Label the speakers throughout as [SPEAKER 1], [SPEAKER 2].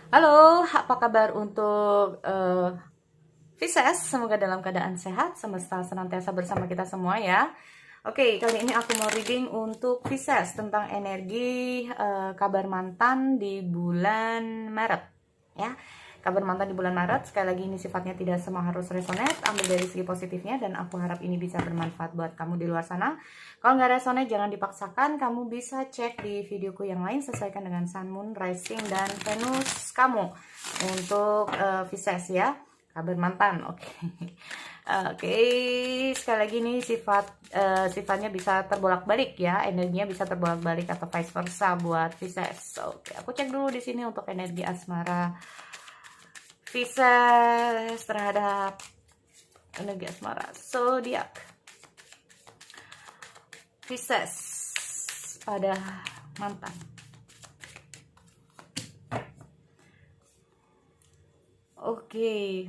[SPEAKER 1] Halo, apa kabar untuk Pisces? Semoga dalam keadaan sehat, semesta senantiasa bersama kita semua ya. Oke, kali ini aku mau reading untuk Pisces tentang energi kabar mantan di bulan Maret ya. Kabar mantan di bulan Maret, sekali lagi ini sifatnya tidak semua harus resonate, ambil dari segi positifnya dan aku harap ini bisa bermanfaat buat kamu di luar sana. Kalau nggak resonate jangan dipaksakan, kamu bisa cek di videoku yang lain, sesuaikan dengan Sun, Moon, Rising, dan Venus kamu untuk Pisces ya, kabar mantan. Oke. Oke, sekali lagi nih sifatnya bisa terbolak-balik ya, energinya bisa terbolak-balik atau vice versa buat Pisces. Oke, aku cek dulu di sini untuk energi asmara Pisces terhadap energi asmara zodiak Pisces pada mantan. Oke.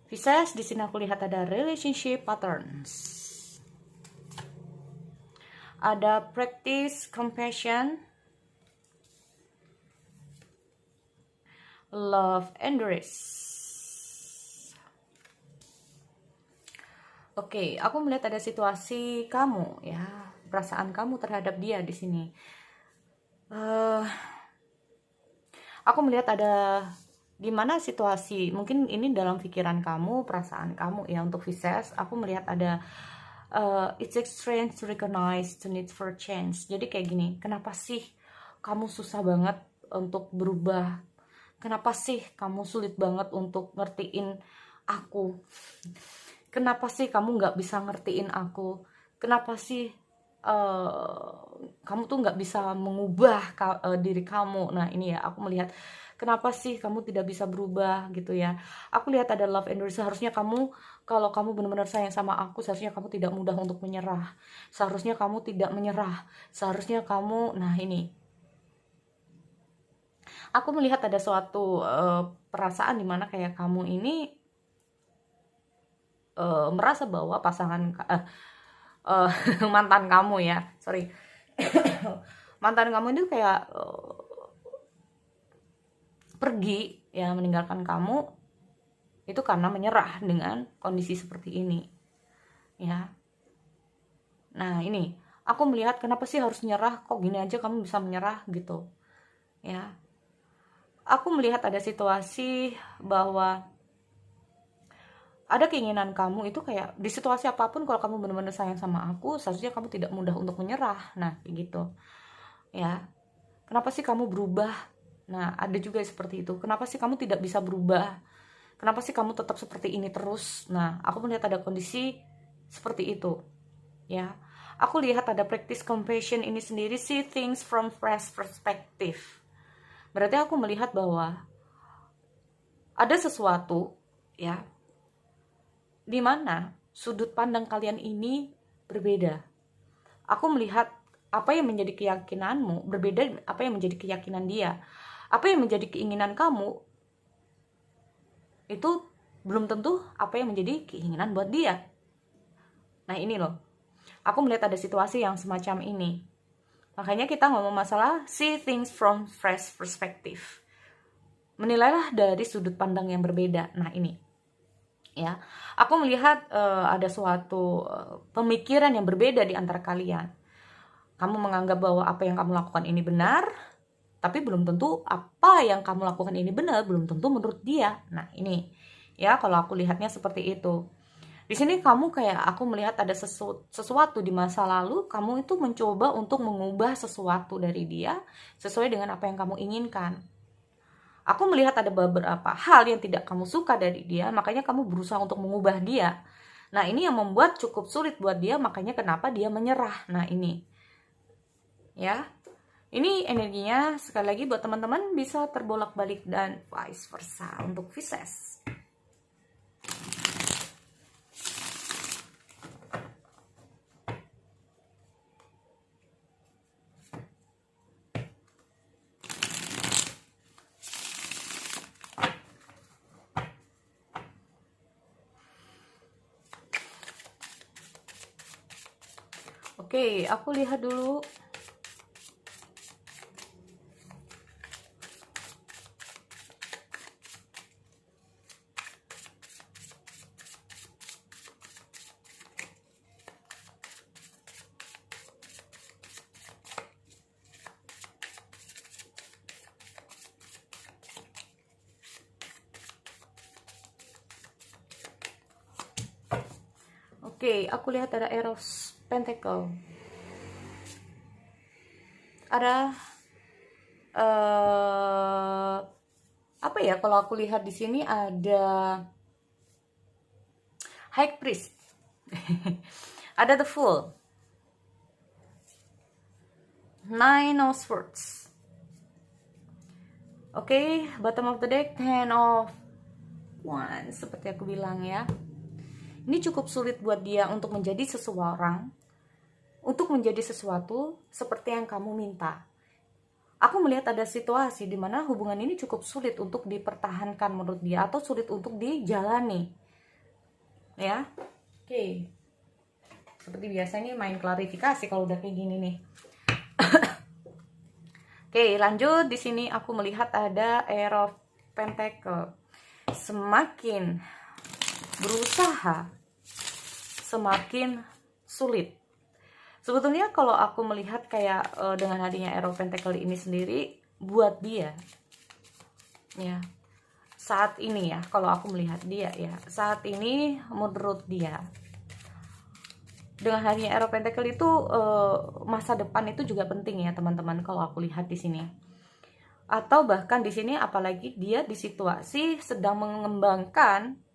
[SPEAKER 1] Pisces, di sini aku lihat ada relationship patterns. Ada practice compassion, love and rest. Oke, aku melihat ada situasi kamu ya, perasaan kamu terhadap dia di sini. Aku melihat ada gimana situasi, mungkin ini dalam pikiran kamu, perasaan kamu ya untuk Pisces. Aku melihat ada it's strange to recognize the need for change. Jadi kayak gini, kenapa sih kamu susah banget untuk berubah? Kenapa sih kamu sulit banget untuk ngertiin aku? Kenapa sih kamu nggak bisa ngertiin aku? Kenapa sih kamu tuh nggak bisa mengubah diri kamu? Nah ini ya, aku melihat kenapa sih kamu tidak bisa berubah gitu ya. Aku lihat ada love and rest. Seharusnya kamu, kalau kamu benar-benar sayang sama aku, seharusnya kamu tidak mudah untuk menyerah. Seharusnya kamu tidak menyerah. Seharusnya kamu, nah ini, aku melihat ada suatu perasaan dimana kayak kamu ini merasa bahwa pasangan mantan kamu ya, sorry, mantan kamu itu kayak pergi ya, meninggalkan kamu itu karena menyerah dengan kondisi seperti ini ya. Nah ini aku melihat kenapa sih harus menyerah, kok gini aja kamu bisa menyerah gitu ya. Aku melihat ada situasi bahwa ada keinginan kamu itu kayak di situasi apapun, kalau kamu benar-benar sayang sama aku, seharusnya kamu tidak mudah untuk menyerah. Nah kayak gitu ya. Kenapa sih kamu berubah? Nah ada juga seperti itu, kenapa sih kamu tidak bisa berubah? Kenapa sih kamu tetap seperti ini terus? Nah aku melihat ada kondisi seperti itu ya. Aku lihat ada practice compassion ini sendiri, see things from fresh perspective. Berarti aku melihat bahwa ada sesuatu ya, di mana sudut pandang kalian ini berbeda. Aku melihat apa yang menjadi keyakinanmu berbeda, apa yang menjadi keyakinan dia. Apa yang menjadi keinginan kamu itu belum tentu apa yang menjadi keinginan buat dia. Nah ini loh, aku melihat ada situasi yang semacam ini. Makanya kita ngomong masalah see things from fresh perspective. Menilailah dari sudut pandang yang berbeda. Nah ini ya, aku melihat ada suatu pemikiran yang berbeda di antara kalian. Kamu menganggap bahwa apa yang kamu lakukan ini benar, tapi belum tentu apa yang kamu lakukan ini benar, belum tentu menurut dia. Nah ini ya, kalau aku lihatnya seperti itu. Di sini kamu kayak, aku melihat ada sesuatu di masa lalu, kamu itu mencoba untuk mengubah sesuatu dari dia sesuai dengan apa yang kamu inginkan. Aku melihat ada beberapa hal yang tidak kamu suka dari dia, makanya kamu berusaha untuk mengubah dia. Nah ini yang membuat cukup sulit buat dia, makanya kenapa dia menyerah. Nah ini ya, ini energinya sekali lagi buat teman-teman bisa terbolak-balik dan vice versa untuk Pisces. Oke, aku lihat dulu. Oke, aku lihat ada Ace of Pentacle. Ada apa ya? Kalau aku lihat di sini ada High Priest. Ada The Fool. Nine of Swords. Oke, bottom of the deck, Ten of Wands, seperti aku bilang ya. Ini cukup sulit buat dia untuk menjadi seseorang, untuk menjadi sesuatu seperti yang kamu minta. Aku melihat ada situasi di mana hubungan ini cukup sulit untuk dipertahankan menurut dia, atau sulit untuk dijalani. Ya, oke. Seperti biasanya main klarifikasi kalau udah kayak gini nih. Oke, lanjut. Di sini aku melihat ada Ace of Pentacle. Semakin berusaha, semakin sulit. Sebetulnya kalau aku melihat kayak dengan hadirnya Ace of Pentacle ini sendiri, buat dia, ya, saat ini ya, kalau aku melihat dia ya, saat ini menurut dia, dengan hadirnya Ace of Pentacle itu masa depan itu juga penting ya teman-teman, kalau aku lihat di sini. Atau bahkan di sini apalagi dia di situasi sedang mengembangkan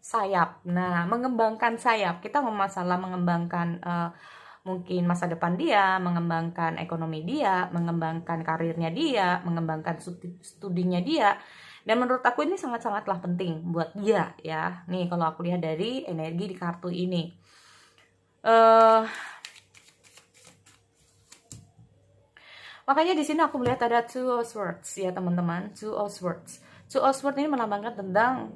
[SPEAKER 1] sayap. Nah, mengembangkan sayap, kita masalah mengembangkan mungkin masa depan dia, mengembangkan ekonomi dia, mengembangkan karirnya dia, mengembangkan studinya dia. Dan menurut aku ini sangat-sangatlah penting buat dia ya. Nih kalau aku lihat dari energi di kartu ini. Makanya di sini aku melihat ada Two of Swords ya teman-teman, Two of Swords. Two of Swords ini melambangkan tentang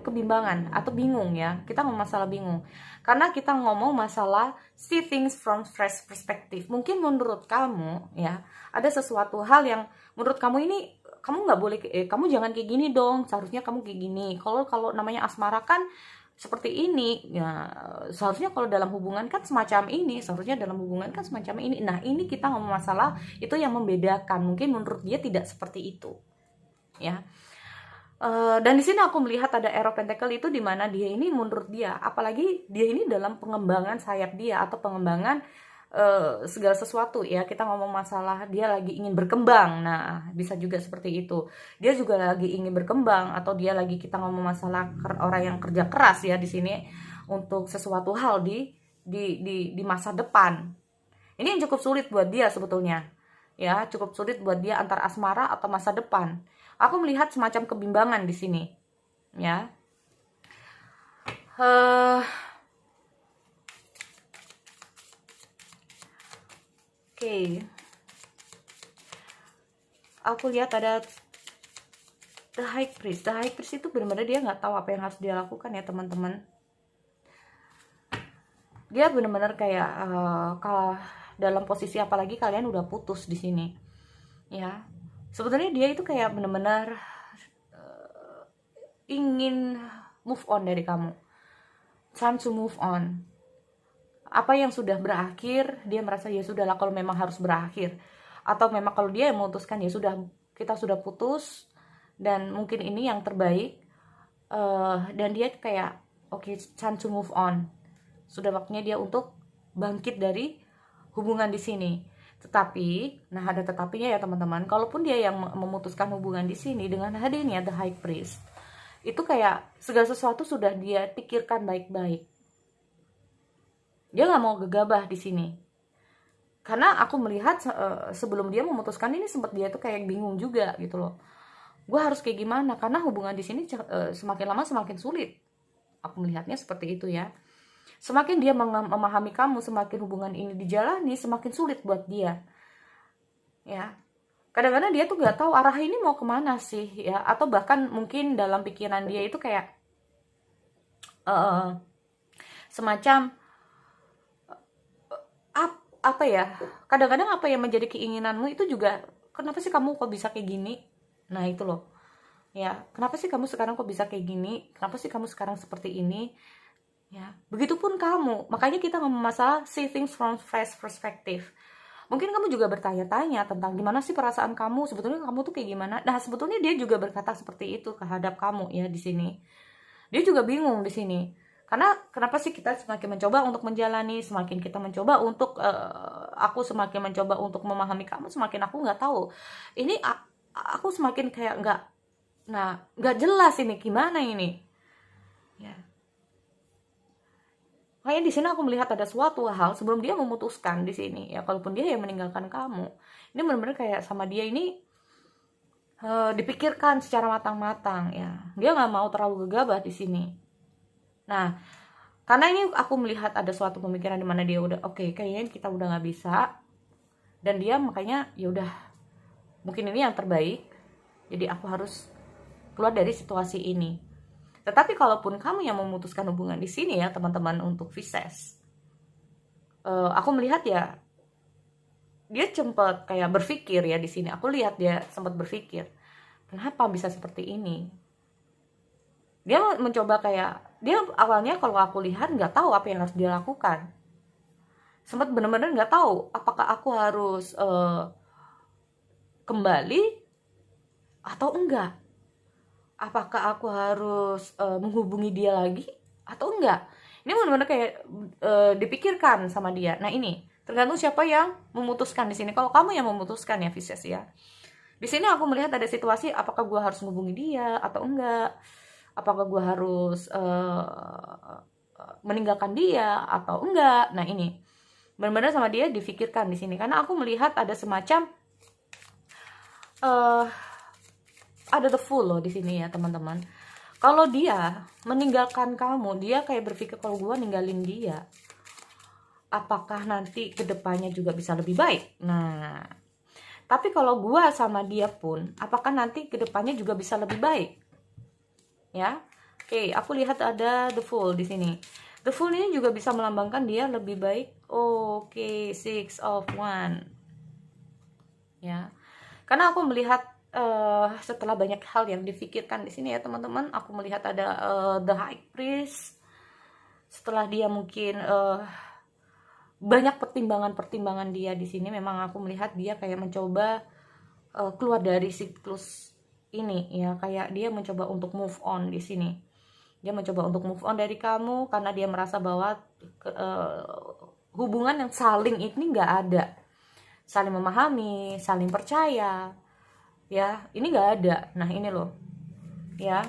[SPEAKER 1] kebimbangan atau bingung ya. Kita ngomong masalah bingung. Karena kita ngomong masalah see things from fresh perspective. Mungkin menurut kamu ya, ada sesuatu hal yang menurut kamu ini kamu nggak boleh, kamu jangan kayak gini dong. Seharusnya kamu kayak gini. Kalau namanya asmara kan seperti ini ya, seharusnya kalau dalam hubungan kan semacam ini, seharusnya dalam hubungan kan semacam ini. Nah, ini kita ngomong masalah itu yang membedakan. Mungkin menurut dia tidak seperti itu ya. Dan di sini aku melihat ada Ace of Pentacle itu di mana dia ini menurut dia, apalagi dia ini dalam pengembangan sayap dia atau pengembangan segala sesuatu ya. Kita ngomong masalah dia lagi ingin berkembang. Nah, bisa juga seperti itu. Dia juga lagi ingin berkembang, atau dia lagi, kita ngomong masalah orang yang kerja keras ya di sini untuk sesuatu hal di masa depan. Ini yang cukup sulit buat dia sebetulnya. Ya, cukup sulit buat dia antara asmara atau masa depan. Aku melihat semacam kebimbangan di sini. Ya. Oke. Aku lihat ada The High Priest. The High Priest itu benar-benar dia nggak tahu apa yang harus dia lakukan ya teman-teman. Dia benar-benar kayak kalau dalam posisi, apalagi kalian udah putus di sini. Ya. Sebetulnya dia itu kayak benar-benar ingin move on dari kamu. Time to move on. Apa yang sudah berakhir, dia merasa ya sudahlah kalau memang harus berakhir. Atau memang kalau dia yang memutuskan ya sudah, kita sudah putus dan mungkin ini yang terbaik. Dan dia kayak okay, time to move on. Sudah waktunya dia untuk bangkit dari hubungan di sini. Tetapi, nah ada tetapinya ya teman-teman. Kalaupun dia yang memutuskan hubungan di sini dengan hadirnya The High Priest, itu kayak segala sesuatu sudah dia pikirkan baik-baik. Dia nggak mau gegabah di sini. Karena aku melihat sebelum dia memutuskan ini sempat dia tuh kayak bingung juga gitu loh. Gue harus kayak gimana? Karena hubungan di sini semakin lama semakin sulit. Aku melihatnya seperti itu ya. Semakin dia memahami kamu, semakin hubungan ini dijalani, semakin sulit buat dia. Ya. Kadang-kadang dia tuh nggak tahu arah ini mau kemana sih ya. Atau bahkan mungkin dalam pikiran dia itu kayak semacam apa ya, kadang-kadang apa yang menjadi keinginanmu itu juga, kenapa sih kamu kok bisa kayak gini, nah itu loh ya, kenapa sih kamu sekarang kok bisa kayak gini, kenapa sih kamu sekarang seperti ini ya. Begitupun kamu, makanya kita ngomong masalah see things from fresh perspective. Mungkin kamu juga bertanya-tanya tentang gimana sih perasaan kamu, sebetulnya kamu tuh kayak gimana. Nah sebetulnya dia juga berkata seperti itu terhadap kamu ya di sini. Dia juga bingung di sini. Karena kenapa sih kita semakin mencoba untuk menjalani, semakin kita mencoba untuk aku semakin mencoba untuk memahami kamu, semakin aku nggak tahu. Ini aku semakin kayak nggak jelas ini gimana ini. Ya. Kayak di sini aku melihat ada suatu hal sebelum dia memutuskan di sini ya, kalaupun dia yang meninggalkan kamu, ini benar-benar kayak sama dia ini dipikirkan secara matang-matang ya. Dia nggak mau terlalu gegabah di sini. Nah, karena ini aku melihat ada suatu pemikiran di mana dia udah oke, kayaknya kita udah nggak bisa, dan dia makanya ya udah mungkin ini yang terbaik, jadi aku harus keluar dari situasi ini. Tetapi kalaupun kamu yang memutuskan hubungan di sini ya teman-teman, untuk Pisces, aku melihat ya dia sempat kayak berpikir ya di sini. Aku lihat dia sempat berpikir, kenapa bisa seperti ini. Dia mencoba kayak, dia awalnya kalau aku lihat nggak tahu apa yang harus dia lakukan. Sempat benar-benar nggak tahu apakah aku harus kembali atau enggak. Apakah aku harus menghubungi dia lagi atau enggak. Ini benar-benar kayak dipikirkan sama dia. Nah ini tergantung siapa yang memutuskan di sini. Kalau kamu yang memutuskan ya Pisces ya. Di sini aku melihat ada situasi apakah gue harus menghubungi dia atau enggak. Apakah gue harus meninggalkan dia atau enggak. Nah ini benar-benar sama dia difikirkan di sini, karena aku melihat ada semacam ada the Fool loh di sini ya teman-teman. Kalau dia meninggalkan kamu, dia kayak berpikir kalau gue ninggalin dia, apakah nanti kedepannya juga bisa lebih baik. Nah, tapi kalau gue sama dia pun, apakah nanti kedepannya juga bisa lebih baik? Ya, oke, aku lihat ada the Fool di sini. The Fool ini juga bisa melambangkan dia lebih baik. Oke, Six of Wands. Ya, karena aku melihat setelah banyak hal yang difikirkan di sini ya teman-teman, aku melihat ada the High Priest. Setelah dia mungkin banyak pertimbangan-pertimbangan dia di sini, memang aku melihat dia kayak mencoba keluar dari siklus ini ya, kayak dia mencoba untuk move on di sini. Dia mencoba untuk move on dari kamu karena dia merasa bahwa hubungan yang saling ini nggak ada, saling memahami, saling percaya ya, ini nggak ada. Nah ini loh ya,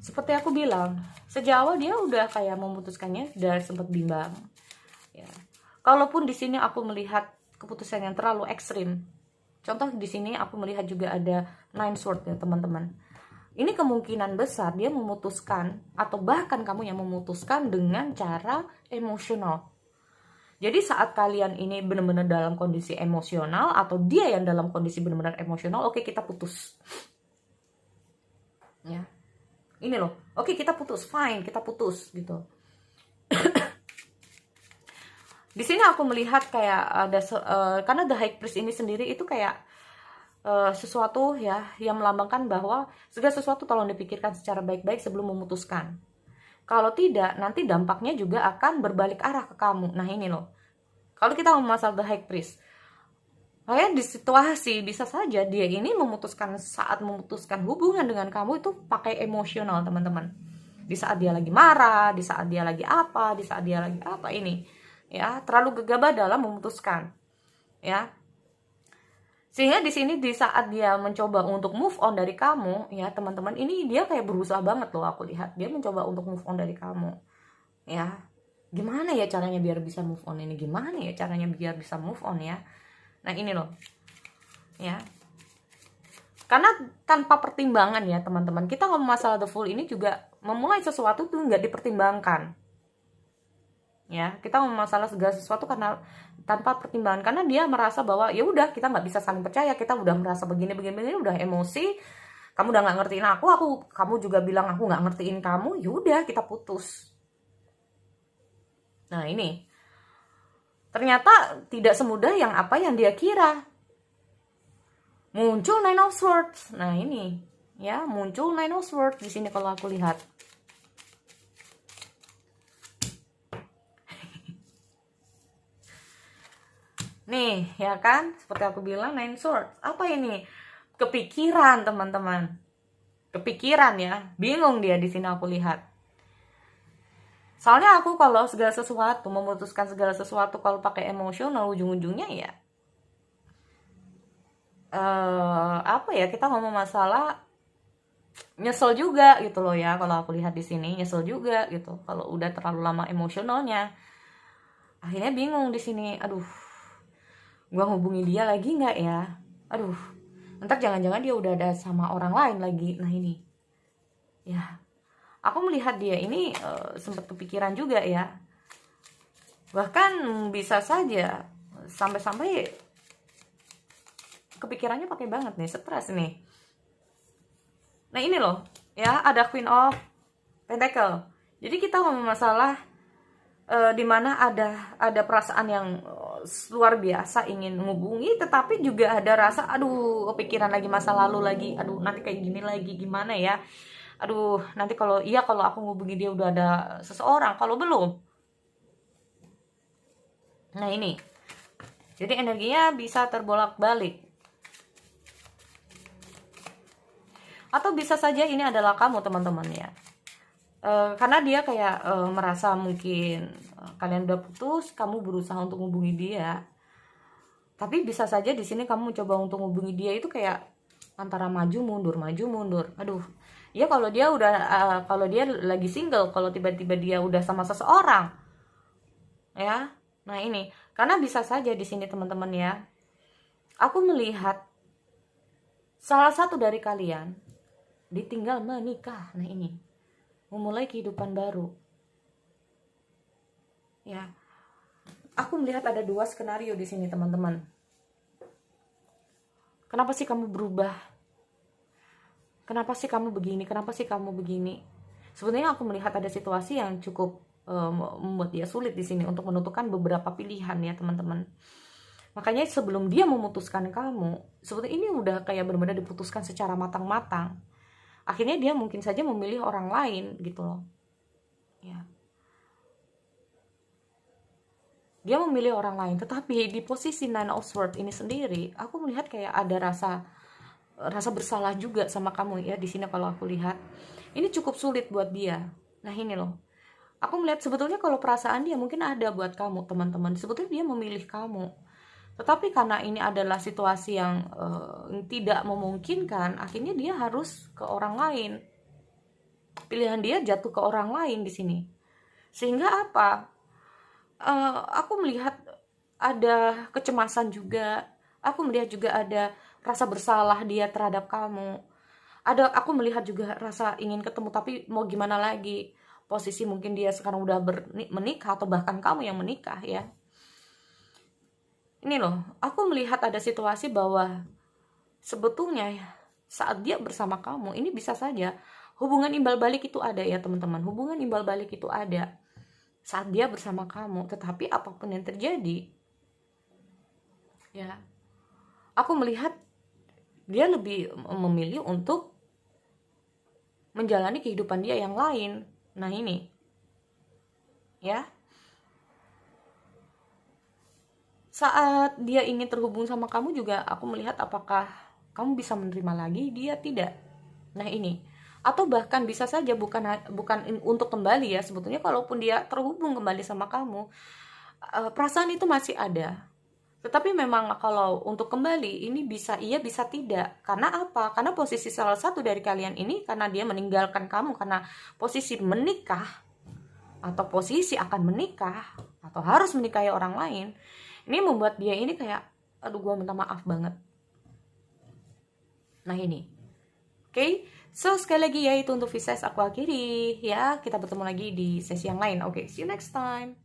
[SPEAKER 1] seperti aku bilang sejak awal dia udah kayak memutuskannya, udah sempat bimbang ya. Kalaupun di sini aku melihat keputusan yang terlalu ekstrim, contoh di sini aku melihat juga ada Nine Swords ya teman-teman. Ini kemungkinan besar dia memutuskan, atau bahkan kamu yang memutuskan dengan cara emosional. Jadi saat kalian ini benar-benar dalam kondisi emosional, atau dia yang dalam kondisi benar-benar emosional, oke kita putus. Ya. Ini loh, oke kita putus, fine kita putus gitu. Di sini aku melihat kayak ada karena the High Priest ini sendiri itu kayak sesuatu ya yang melambangkan bahwa segala sesuatu tolong dipikirkan secara baik-baik sebelum memutuskan. Kalau tidak, nanti dampaknya juga akan berbalik arah ke kamu. Nah ini loh, kalau kita ngomong masalah the High Priest, kayak di situasi bisa saja dia ini saat memutuskan hubungan dengan kamu itu pakai emosional teman-teman. Di saat dia lagi marah, di saat dia lagi apa, di saat dia lagi apa ini ya, terlalu gegabah dalam memutuskan ya. Sehingga di sini di saat dia mencoba untuk move on dari kamu ya teman-teman, ini dia kayak berusaha banget loh, aku lihat dia mencoba untuk move on dari kamu ya. Gimana ya caranya biar bisa move on ini, gimana ya caranya biar bisa move on ya. Nah ini loh ya, karena tanpa pertimbangan ya teman-teman, kita ngomong masalah the Fool ini juga memulai sesuatu tuh nggak dipertimbangkan ya. Kita ngomong masalah segala sesuatu karena tanpa pertimbangan, karena dia merasa bahwa ya udah kita nggak bisa saling percaya, kita udah merasa begini udah emosi, kamu udah nggak ngertiin aku kamu juga bilang aku nggak ngertiin kamu, ya udah kita putus. Nah ini ternyata tidak semudah yang apa yang dia kira. Muncul Nine of Swords. Nah ini ya, muncul Nine of Swords di sini kalau aku lihat. Nih, ya kan? Seperti aku bilang, Nine Swords. Apa ini? Kepikiran, teman-teman. kepikiran ya, bingung dia di sini aku lihat. Soalnya aku kalau segala sesuatu, memutuskan segala sesuatu kalau pakai emosional, ujung-ujungnya ya apa ya, kita ngomong masalah nyesel juga gitu loh ya. Kalau aku lihat di sini nyesel juga gitu kalau udah terlalu lama emosionalnya. Akhirnya bingung di sini, aduh, gua hubungi dia lagi nggak ya, aduh, ntar jangan-jangan dia udah ada sama orang lain lagi. Nah ini ya, aku melihat dia ini sempat kepikiran juga ya, bahkan bisa saja sampai-sampai kepikirannya pakai banget nih, stres nih. Nah ini loh ya, ada Queen of Pentacle. Jadi kita ngomong masalah dimana ada perasaan yang luar biasa ingin menghubungi, tetapi juga ada rasa aduh kepikiran lagi masa lalu lagi, aduh nanti kayak gini lagi gimana ya, aduh nanti kalau aku ngubungi dia udah ada seseorang, kalau belum. Nah ini, jadi energinya bisa terbolak-balik. Atau bisa saja ini adalah kamu teman-teman ya. Karena dia kayak merasa mungkin kalian udah putus, kamu berusaha untuk menghubungi dia. Tapi bisa saja di sini kamu coba untuk menghubungi dia itu kayak antara maju mundur. Aduh. Ya kalau dia udah kalau dia lagi single, kalau tiba-tiba dia udah sama seseorang. Ya. Nah, ini karena bisa saja di sini teman-teman ya. Aku melihat salah satu dari kalian ditinggal menikah. Nah ini, memulai kehidupan baru ya. Aku melihat ada dua skenario di sini teman-teman. Kenapa sih kamu berubah? Kenapa sih kamu begini? Kenapa sih kamu begini? Sebenarnya aku melihat ada situasi yang cukup membuat dia sulit di sini untuk menentukan beberapa pilihan ya teman-teman. Makanya sebelum dia memutuskan kamu, sebetulnya ini udah kayak benar-benar diputuskan secara matang-matang. Akhirnya dia mungkin saja memilih orang lain gitu loh ya. Dia memilih orang lain, tetapi di posisi Nine of Swords ini sendiri, aku melihat kayak ada rasa bersalah juga sama kamu ya di sini. Kalau aku lihat ini cukup sulit buat dia. Nah ini loh, aku melihat sebetulnya kalau perasaan dia mungkin ada buat kamu teman-teman. Sebetulnya dia memilih kamu, tetapi karena ini adalah situasi yang tidak memungkinkan, akhirnya dia harus ke orang lain. Pilihan dia jatuh ke orang lain di sini. Sehingga apa? Aku melihat ada kecemasan juga. Aku melihat juga ada rasa bersalah dia terhadap kamu. Aku melihat juga rasa ingin ketemu, tapi mau gimana lagi? Posisi mungkin dia sekarang udah menikah atau bahkan kamu yang menikah ya. Ini loh, aku melihat ada situasi bahwa sebetulnya saat dia bersama kamu, ini bisa saja hubungan imbal balik itu ada ya teman-teman. Hubungan imbal balik itu ada saat dia bersama kamu. Tetapi apapun yang terjadi ya, aku melihat dia lebih memilih untuk menjalani kehidupan dia yang lain. Nah ini ya, saat dia ingin terhubung sama kamu juga aku melihat apakah kamu bisa menerima lagi dia tidak. Nah ini, atau bahkan bisa saja bukan untuk kembali ya. Sebetulnya kalaupun dia terhubung kembali sama kamu, perasaan itu masih ada. Tetapi memang kalau untuk kembali ini bisa iya bisa tidak. Karena apa? Karena posisi salah satu dari kalian ini, karena dia meninggalkan kamu karena posisi menikah atau posisi akan menikah atau harus menikahi orang lain, ini membuat dia ini kayak aduh gue minta maaf banget. Nah ini, oke. So sekali lagi ya, itu untuk Pisces aku akhiri ya. Kita bertemu lagi di sesi yang lain. Oke, see you next time.